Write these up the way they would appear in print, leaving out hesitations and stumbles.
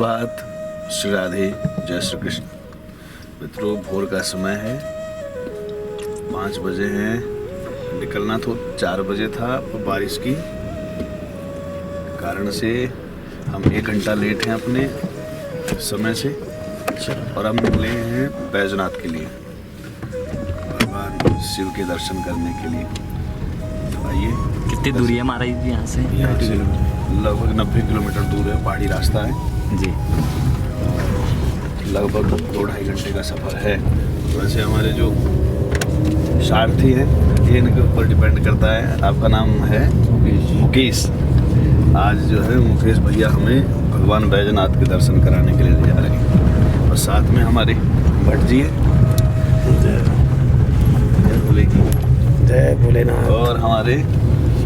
सुप्रभात, श्री राधे, जय श्री कृष्ण। मित्रों, भोर का समय है, 5 बजे हैं। निकलना तो 4 बजे था, पर बारिश की कारण से हम 1 घंटा लेट हैं अपने समय से, और हम निकले हैं बैजनाथ के लिए, भगवान शिव के दर्शन करने के लिए। तो आइए। कितनी दूरी है महाराज जी यहाँ से? लगभग 90 किलोमीटर दूर है, पहाड़ी रास्ता है जी। लगभग 2-2.5 घंटे का सफ़र है। वैसे हमारे जो सारथी हैं ये इनके ऊपर डिपेंड करता है। आपका नाम है? मुकेश। आज जो है मुकेश भैया हमें भगवान बैजनाथ के दर्शन कराने के लिए ले जा रहे हैं, और साथ में हमारे भट्ट जी हैं, जय भोले की, जय भोलेनाथ। और हमारे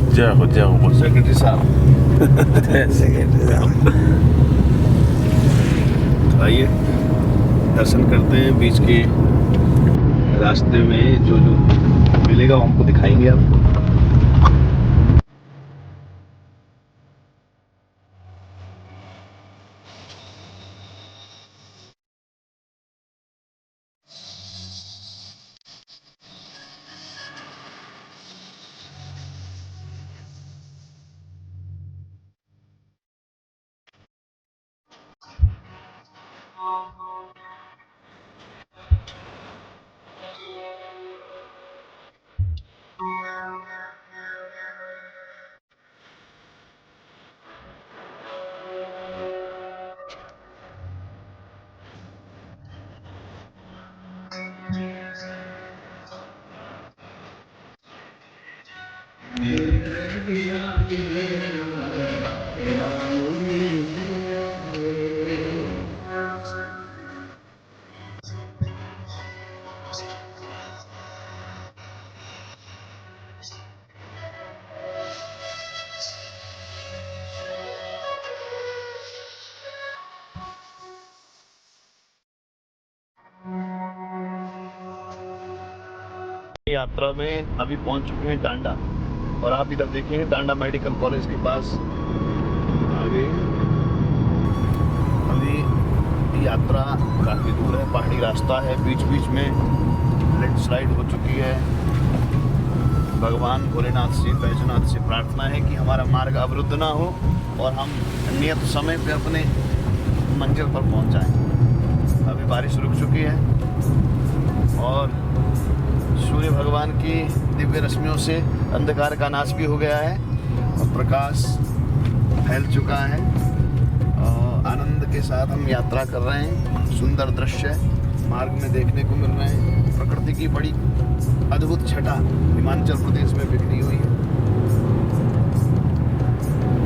जय हो सेक्रेटरी साहब। सेक्रेटरी साहब। तो आइए दर्शन करते हैं। बीच के रास्ते में जो जो मिलेगा वो हमको दिखाएंगे आपको। यात्रा में अभी पहुंच चुके हैं टांडा, और आप इधर देखेंगे टांडा मेडिकल कॉलेज के पास आगे। अभी यात्रा काफ़ी दूर है, पहाड़ी रास्ता है, बीच बीच में लैंडस्लाइड हो चुकी है। भगवान भोलेनाथ से, बैजनाथ से प्रार्थना है कि हमारा मार्ग अवरुद्ध ना हो और हम नियत समय पे अपने मंजिल पर पहुंच जाएं। अभी बारिश रुक चुकी है और सूर्य भगवान की दिव्य रश्मियों से अंधकार का नाश भी हो गया है और प्रकाश फैल चुका है। और आनंद के साथ हम यात्रा कर रहे हैं। सुंदर दृश्य मार्ग में देखने को मिल रहे हैं। प्रकृति की बड़ी अद्भुत छटा हिमाचल प्रदेश में बिखरी हुई है।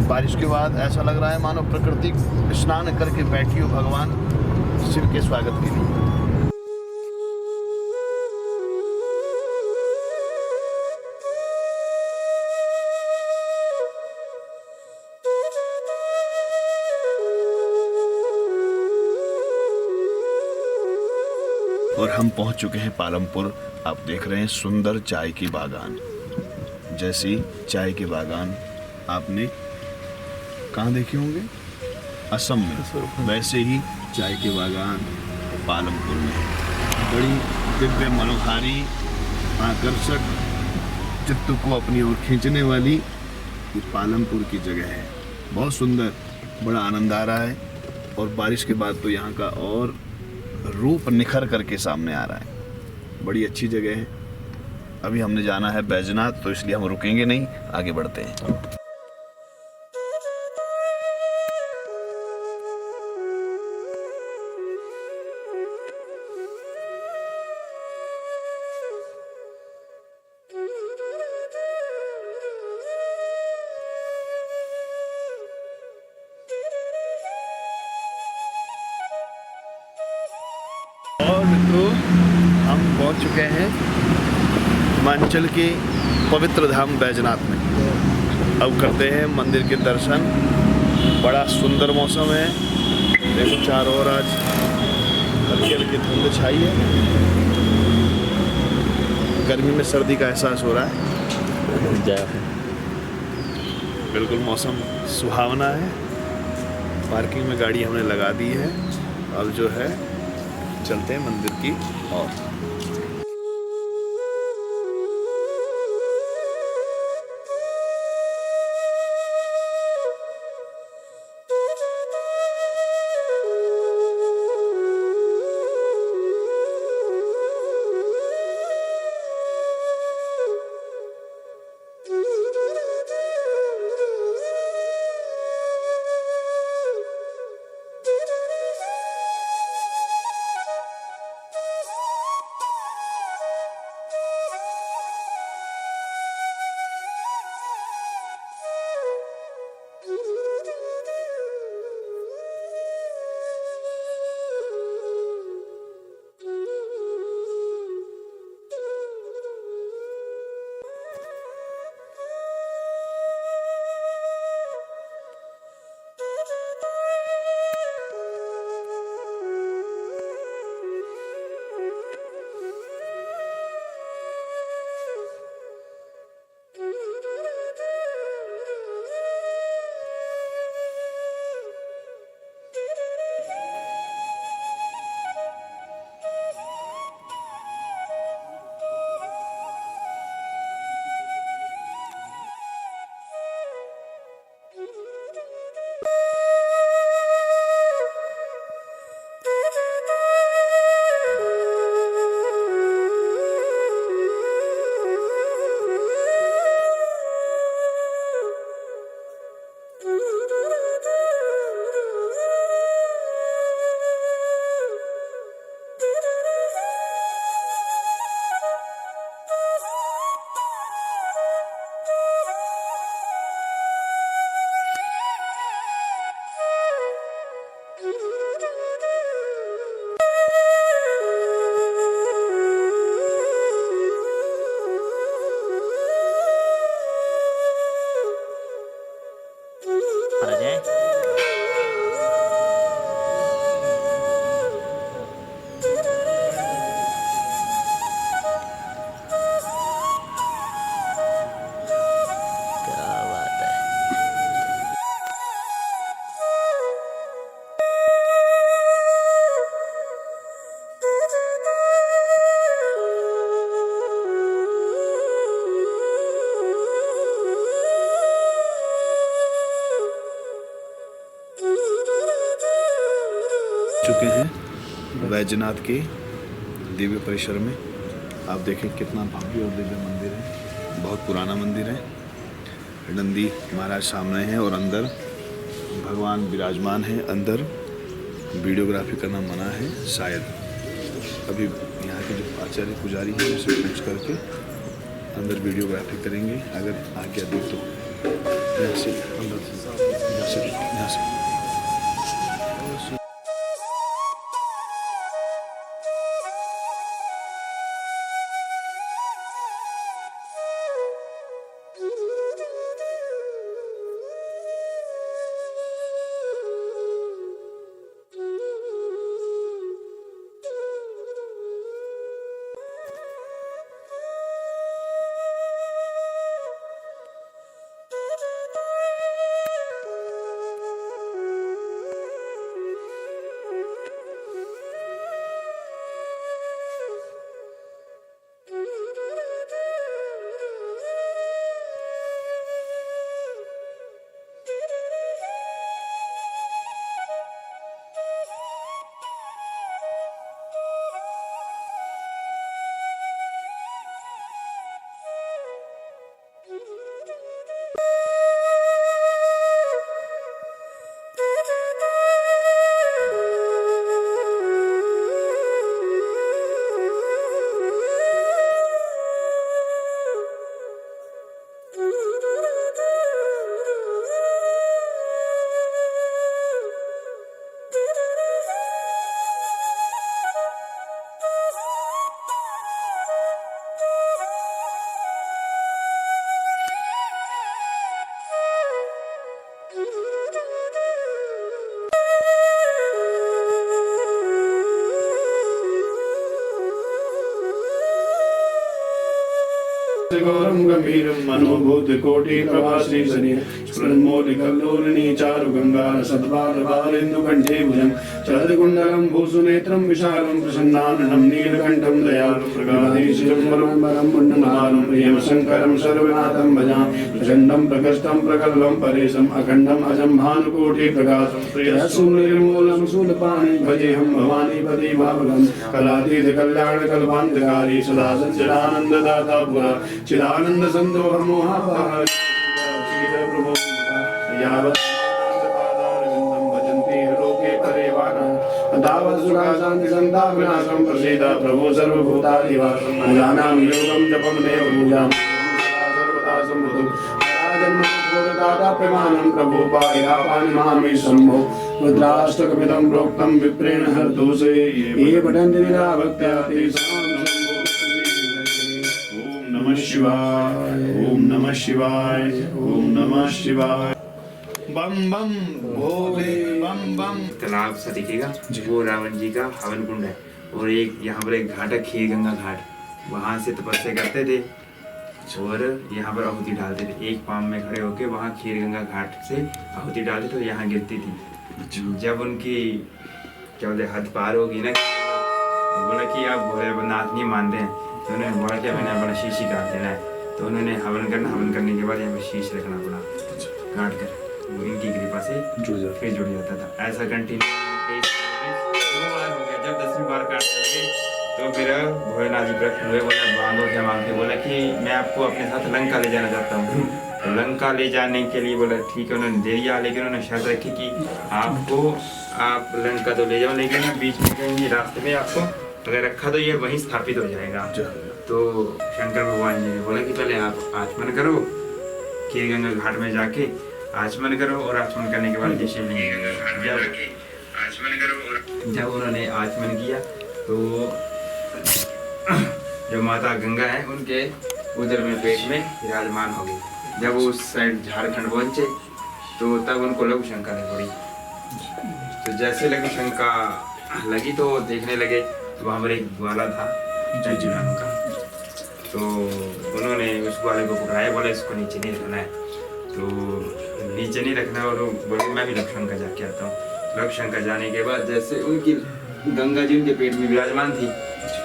बारिश के बाद ऐसा लग रहा है मानो प्रकृति स्नान करके बैठी हो भगवान शिव के स्वागत के लिए। और हम पहुंच चुके हैं पालमपुर। आप देख रहे हैं सुंदर चाय की बागान। जैसी चाय के बागान आपने कहाँ देखे होंगे? असम में। वैसे ही चाय के बागान पालमपुर में। बड़ी दिव्य, मनोहारी, आकर्षक, चित्त को अपनी ओर खींचने वाली ये पालमपुर की जगह है। बहुत सुंदर, बड़ा आनंद आ रहा है। और बारिश के बाद तो यहाँ का और रूप निखर करके सामने आ रहा है। बड़ी अच्छी जगह है। अभी हमने जाना है बैजनाथ, तो इसलिए हम रुकेंगे नहीं, आगे बढ़ते हैं। और मित्रों, हम पहुंच चुके हैं हिमाचल के पवित्र धाम बैजनाथ में। अब करते हैं मंदिर के दर्शन। बड़ा सुंदर मौसम है। देखो चारों ओर आज हल्की हल्की धुंध छाई है। गर्मी में सर्दी का एहसास हो रहा है। जय। बिल्कुल मौसम सुहावना है। पार्किंग में गाड़ी हमने लगा दी है। अब जो है चलते हैं मंदिर की ओर। चुके हैं वैजनाथ के दिव्य परिसर में। आप देखें कितना भव्य और दिव्य मंदिर है, बहुत पुराना मंदिर है। नंदी महाराज सामने हैं और अंदर भगवान विराजमान हैं। अंदर वीडियोग्राफी करना मना है शायद। अभी यहाँ के जो आचार्य पुजारी हैं उनसे पूछ करके अंदर वीडियोग्राफी करेंगे, अगर आज्ञा दी तो। यहाँ से अंदर यहाँ से गौरम गंभीरम मनोभूत कोटि प्रभासी स्मृन्मौलिकल्लोलिनी चारुगङ्गा सद्बालबालेन्दुकण्ठे भुजं चरकुण्डलं भूसुनेत्रं विशालं प्रसन्नाननं नीलकण्ठं दयालुप्रगाधीशिरं पुण्यमालं प्रियमशङ्करं सर्वनाथं भजामि प्रचण्डं प्रकष्टं प्रकल्पं परेशम् अखण्डम् अजं भानुकोटिप्रकाशं प्रियसुनिर्मूलं शूलपाणि भजेऽहं भवानीपति भावगं कलातीत कल्याणकल्पान्तकारी सदा सच्चिदानन्ददाता पुरा चिदानन्दसन्दोहमोहापहार प्रभो यावत् भजन्ति लोके परिवारं तावत् सुखाशान्तिसन्तापनाशं प्रसीद प्रभो सर्वभूतादिवासं जानामि योगं जपं देव पूजां सर्वदा सम्मतो प्रमाणं प्रभो पायापानिमामि शम्भो रुद्राष्टकमिदं प्रोक्तं विप्रेण हरदोषे ये पठन्ति निराभक्त्या तेषां ओम नमः शिवाय ओम नमः शिवाय ओम नमः शिवाय बम बम भोले बम बम। तालाब सा दिखेगा वो रावण जी का हवन कुंड है और एक यहाँ पर एक घाट है खीर गंगा घाट, वहाँ से तपस्या करते थे और यहाँ पर आहुति डालते थे। एक पाम में खड़े होके वहाँ खीर गंगा घाट से आहुति डालते थे, यहाँ गिरती थी। जब उनकी क्या बोलते हद पार होगी ना, बोला कि आप भोलेनाथ नहीं मानते हैं, तो उन्होंने बोला कि मैंने अपना शीश ही काट देना है। तो उन्होंने हवन करना, हवन करने के बाद यहाँ पर शीश रखना पड़ा काट कर, वो इनकी कृपा से फिर जुड़ जाता था। ऐसा कंटिन्यू 2 बार हो गया। जब 10वीं बार काटने लगे तो फिर भोलेनाथ जी प्रकट हुए, बोला बांधो क्या मांग के, बोला कि मैं आपको अपने साथ लंका ले जाना चाहता हूँ। तो लंका ले जाने के लिए बोला ठीक है, उन्होंने दे दिया, लेकिन उन्होंने शर्त रखी कि आप लंका तो ले जाओ, लेकिन बीच में कहीं रास्ते में आपको अगर रखा तो ये वहीं स्थापित हो जाएगा। तो शंकर भगवान जी ने बोला कि पहले आप आचमन करो, खीर गंगा घाट में जाके आचमन करो, और आचमन करने के बाद जैसे जब उन्होंने आचमन किया तो जो माता गंगा है उनके उदर में पेट में विराजमान हो गई। जब वो उस साइड झारखंड पहुंचे तो तब उनको लघु शंका नहीं पड़ी। तो जैसे लघु शंका लगी तो देखने लगे तो वहाँ पर एक ग्वाला था जज्जू नाम का, तो उन्होंने उस ग्वाले को पकड़ाया, बोले इसको नीचे नहीं रखना है। तो नीचे नहीं रखना, और बोले मैं भी लघु शंका जाके आता हूँ। लघु शंका जाने के बाद जैसे उनकी गंगा जी उनके पेट में विराजमान थी,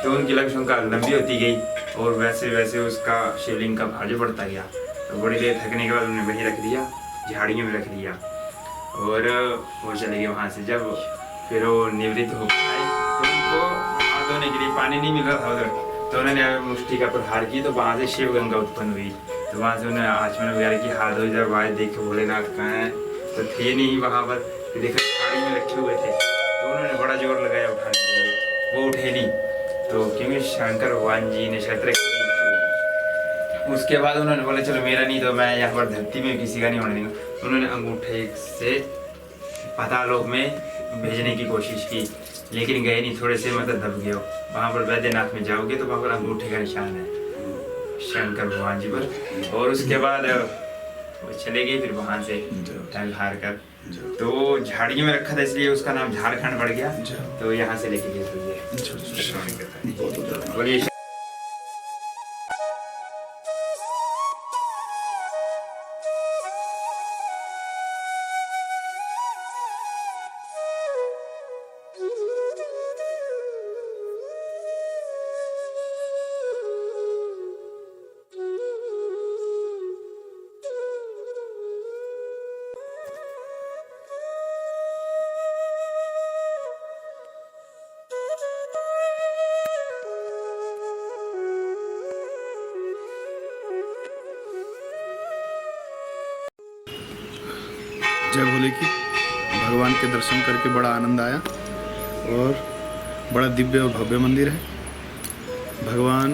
तो उनकी लघु शंका लंबी होती गई और वैसे वैसे उसका शिवलिंग का भार बढ़ता गया। तो बड़ी देर थकने के बाद उन्होंने वहीं रख दिया, झाड़ियों में रख दिया, और वो चले गए वहाँ से। जब फिर वो निवृत्त हो पाए तो उनको हाथ धोने के लिए पानी नहीं मिल रहा था उधर, तो उन्होंने मुष्टि का प्रहार की, तो वहाँ से शिव गंगा उत्पन्न हुई। तो वहाँ से उन्होंने आचमन वगैरह की, हाथ धो, जब आए देखे भोलेनाथ कहाँ हैं तो थे नहीं वहाँ पर, देखा झाड़ी में रखे हुए थे। तो उन्होंने बड़ा जोर लगाया उठाने के लिए, वो उठे नहीं। तो क्योंकि शंकर भगवान जी ने शर्त रखी, उसके बाद उन्होंने बोला चलो मेरा नहीं तो मैं यहाँ पर धरती में किसी का नहीं होने दूंगा। उन्होंने अंगूठे से पातालोक में भेजने की कोशिश की, लेकिन गए नहीं, थोड़े से मतलब दब गए। वहाँ पर वैद्यनाथ में जाओगे तो वहाँ पर अंगूठे का निशान है शंकर भगवान जी पर। और उसके बाद वो चले गए फिर वहाँ से टंग हार कर, तो झाड़ियों में रखा था इसलिए उसका नाम झारखंड पड़ गया। तो यहाँ से लेके गए बोलिए। जय भोले की। भगवान के दर्शन करके बड़ा आनंद आया और बड़ा दिव्य और भव्य मंदिर है। भगवान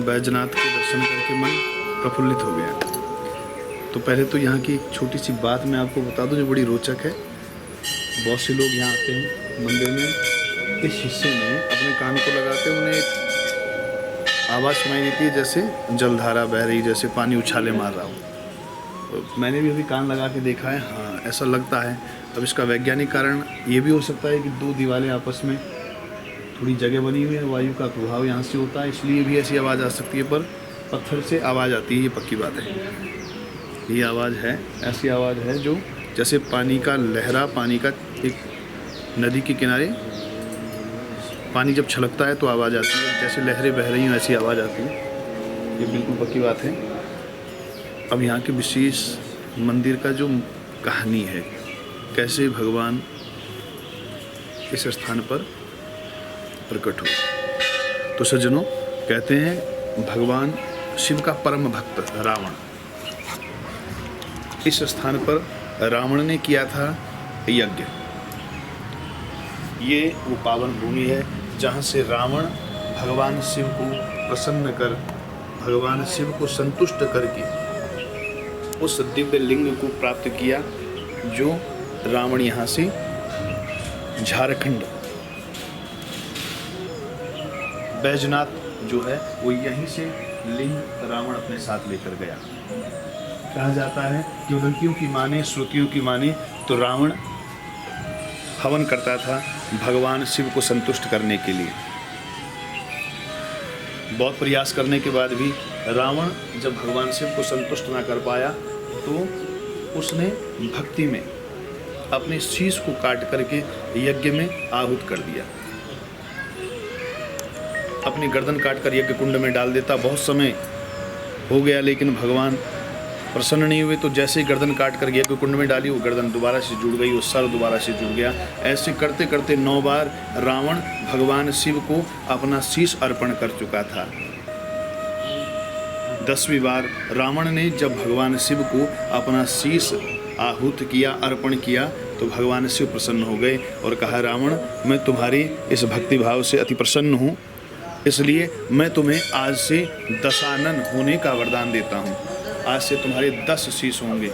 बैजनाथ के दर्शन करके मन प्रफुल्लित हो गया। तो पहले तो यहाँ की एक छोटी सी बात मैं आपको बता दूं जो बड़ी रोचक है। बहुत से लोग यहाँ आते हैं मंदिर में, इस हिस्से में अपने कान को लगाते हैं, उन्हें एक आवाज़ सुनाई देती है जैसे जलधारा बह रही, जैसे पानी उछाले मार रहा हो। तो मैंने भी अभी कान लगा के देखा है, हाँ ऐसा लगता है। अब इसका वैज्ञानिक कारण ये भी हो सकता है कि दो दीवारें आपस में थोड़ी जगह बनी हुई है, वायु का प्रभाव यहाँ से होता है, इसलिए भी ऐसी आवाज़ आ सकती है। पर पत्थर से आवाज़ आती है, ये पक्की बात है। ये आवाज़ है, ऐसी आवाज़ है जो जैसे पानी का लहरा, पानी का एक नदी के किनारे पानी जब छलकता है तो आवाज़ आती है, जैसे लहरें बह रही हैं ऐसी आवाज़ आती है। ये बिल्कुल पक्की बात है। अब यहाँ के विशेष मंदिर का जो कहानी है, कैसे भगवान इस स्थान पर प्रकट हुए। तो सज्जनों, कहते हैं भगवान शिव का परम भक्त रावण, इस स्थान पर रावण ने किया था यज्ञ। ये वो पावन भूमि है जहाँ से रावण भगवान शिव को प्रसन्न कर, भगवान शिव को संतुष्ट करके उस दिव्य लिंग को प्राप्त किया, जो रावण यहाँ से झारखंड बैजनाथ जो है वो यहीं से लिंग रावण अपने साथ लेकर गया। कहा जाता है कि उल्कियों की माने, श्रुतियों की माने तो रावण हवन करता था भगवान शिव को संतुष्ट करने के लिए। बहुत प्रयास करने के बाद भी रावण जब भगवान शिव को संतुष्ट ना कर पाया तो उसने भक्ति में अपने शीश को काट करके यज्ञ में आहूत कर दिया। अपनी गर्दन काटकर यज्ञ कुंड में डाल देता। बहुत समय हो गया लेकिन भगवान प्रसन्न नहीं हुए, तो जैसे ही गर्दन काट कर यज्ञ कुंड में डाली, वो गर्दन दोबारा से जुड़ गई, वो सर दोबारा से जुड़ गया। ऐसे करते करते 9 बार रावण भगवान शिव को अपना शीश अर्पण कर चुका था। 10वीं बार रावण ने जब भगवान शिव को अपना शीश आहूत किया, अर्पण किया, तो भगवान शिव प्रसन्न हो गए और कहा, रावण, मैं तुम्हारी इस भक्ति भाव से अति प्रसन्न हूँ, इसलिए मैं तुम्हें आज से दशानन होने का वरदान देता हूँ। आज से तुम्हारे 10 शीश होंगे।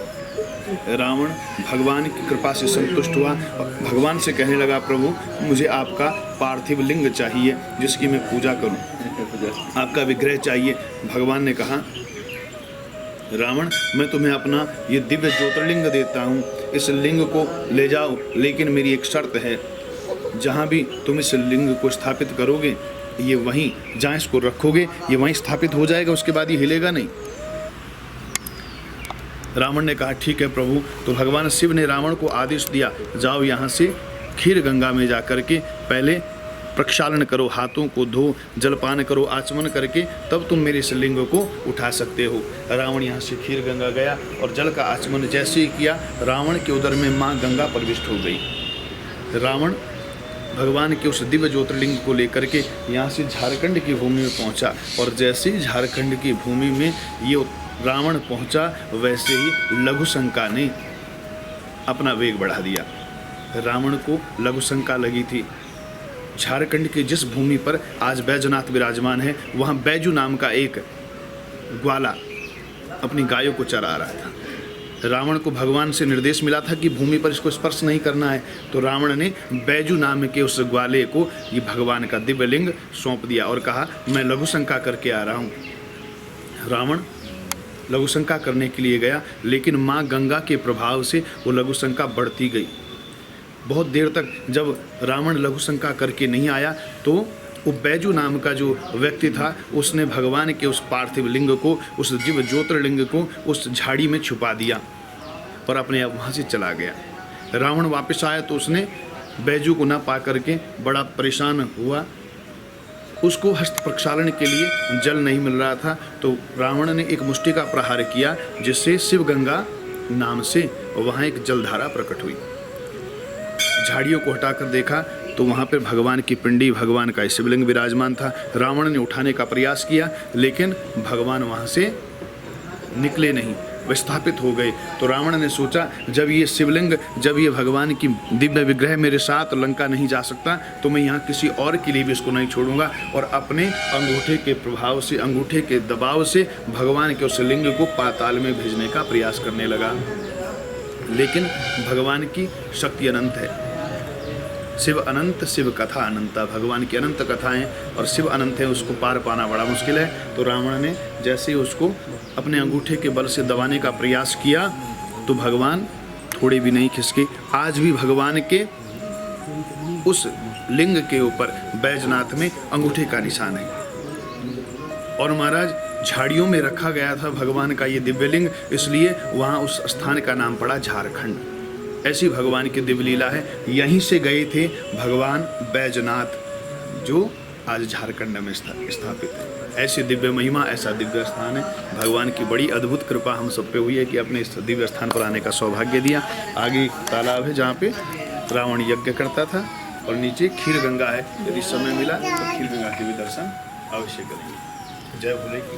रावण भगवान की कृपा से संतुष्ट हुआ और भगवान से कहने लगा, प्रभु, मुझे आपका पार्थिव लिंग चाहिए जिसकी मैं पूजा करूं, आपका विग्रह चाहिए। भगवान ने कहा, रावण, मैं तुम्हें अपना ये दिव्य ज्योतिर्लिंग देता हूं, इस लिंग को ले जाओ, लेकिन मेरी एक शर्त है, जहां भी तुम इस लिंग को स्थापित करोगे, ये वहीं जहाँ इसको रखोगे ये वहीं स्थापित हो जाएगा, उसके बाद ये हिलेगा नहीं। रावण ने कहा, ठीक है प्रभु। तो भगवान शिव ने रावण को आदेश दिया, जाओ यहाँ से खीर गंगा में जा करके पहले प्रक्षालन करो, हाथों को धो, जलपान करो, आचमन करके तब तुम मेरे इस लिंग को उठा सकते हो। रावण यहाँ से खीर गंगा गया और जल का आचमन जैसे ही किया, रावण के उदर में माँ गंगा प्रविष्ट हो गई। रावण भगवान के उस दिव्य ज्योतिर्लिंग को लेकर के यहाँ से झारखंड की भूमि में पहुँचा और जैसे ही झारखंड की भूमि में ये रावण पहुँचा, वैसे ही लघुशंका ने अपना वेग बढ़ा दिया। रावण को लघुशंका लगी थी। झारखंड की जिस भूमि पर आज बैजनाथ विराजमान है, वहाँ बैजू नाम का एक ग्वाला अपनी गायों को चरा रहा था। रावण को भगवान से निर्देश मिला था कि भूमि पर इसको स्पर्श नहीं करना है, तो रावण ने बैजू नाम के उस ग्वाले को ये भगवान का दिव्य लिंग सौंप दिया और कहा, मैं लघुशंका करके आ रहा हूँ। रावण लघुशंका करने के लिए गया, लेकिन माँ गंगा के प्रभाव से वो लघुशंका बढ़ती गई। बहुत देर तक जब रावण लघुशंका करके नहीं आया, तो वो बैजू नाम का जो व्यक्ति था, उसने भगवान के उस पार्थिव लिंग को, उस दिव्य ज्योतिर्लिंग को उस झाड़ी में छुपा दिया और अपने आप वहाँ से चला गया। रावण वापस आया तो उसने बैजू को ना पा करके बड़ा परेशान हुआ। उसको हस्त प्रक्षालन के लिए जल नहीं मिल रहा था, तो रावण ने एक मुष्टि का प्रहार किया, जिससे शिव गंगा नाम से वहाँ एक जलधारा प्रकट हुई। झाड़ियों को हटाकर देखा तो वहाँ पर भगवान की पिंडी, भगवान का शिवलिंग विराजमान था। रावण ने उठाने का प्रयास किया, लेकिन भगवान वहाँ से निकले नहीं, विस्थापित हो गए। तो रावण ने सोचा, जब ये शिवलिंग, जब ये भगवान की दिव्य विग्रह मेरे साथ लंका नहीं जा सकता, तो मैं यहाँ किसी और के लिए भी इसको नहीं छोड़ूंगा। और अपने अंगूठे के प्रभाव से, अंगूठे के दबाव से भगवान के उस लिंग को पाताल में भेजने का प्रयास करने लगा। लेकिन भगवान की शक्ति अनंत है। शिव अनंत, शिव कथा अनंता। भगवान की अनंत कथाएं और शिव अनंत है, उसको पार पाना बड़ा मुश्किल है। तो रावण ने जैसे ही उसको अपने अंगूठे के बल से दबाने का प्रयास किया, तो भगवान थोड़े भी नहीं खिसके। आज भी भगवान के उस लिंग के ऊपर बैजनाथ में अंगूठे का निशान है। और महाराज झाड़ियों में रखा गया था भगवान का ये दिव्यलिंग, इसलिए वहाँ उस स्थान का नाम पड़ा झारखंड। ऐसी भगवान की दिव्य लीला है। यहीं से गए थे भगवान बैजनाथ, जो आज झारखंड में स्थापित है। ऐसी दिव्य महिमा, ऐसा दिव्य स्थान है। भगवान की बड़ी अद्भुत कृपा हम सब पे हुई है कि अपने इस दिव्य स्थान पर आने का सौभाग्य दिया। आगे एक तालाब है जहाँ पे रावण यज्ञ करता था, और नीचे खीर गंगा है। यदि समय मिला तो खीर गंगा के भी दर्शन अवश्य करेंगे। जय भोले की।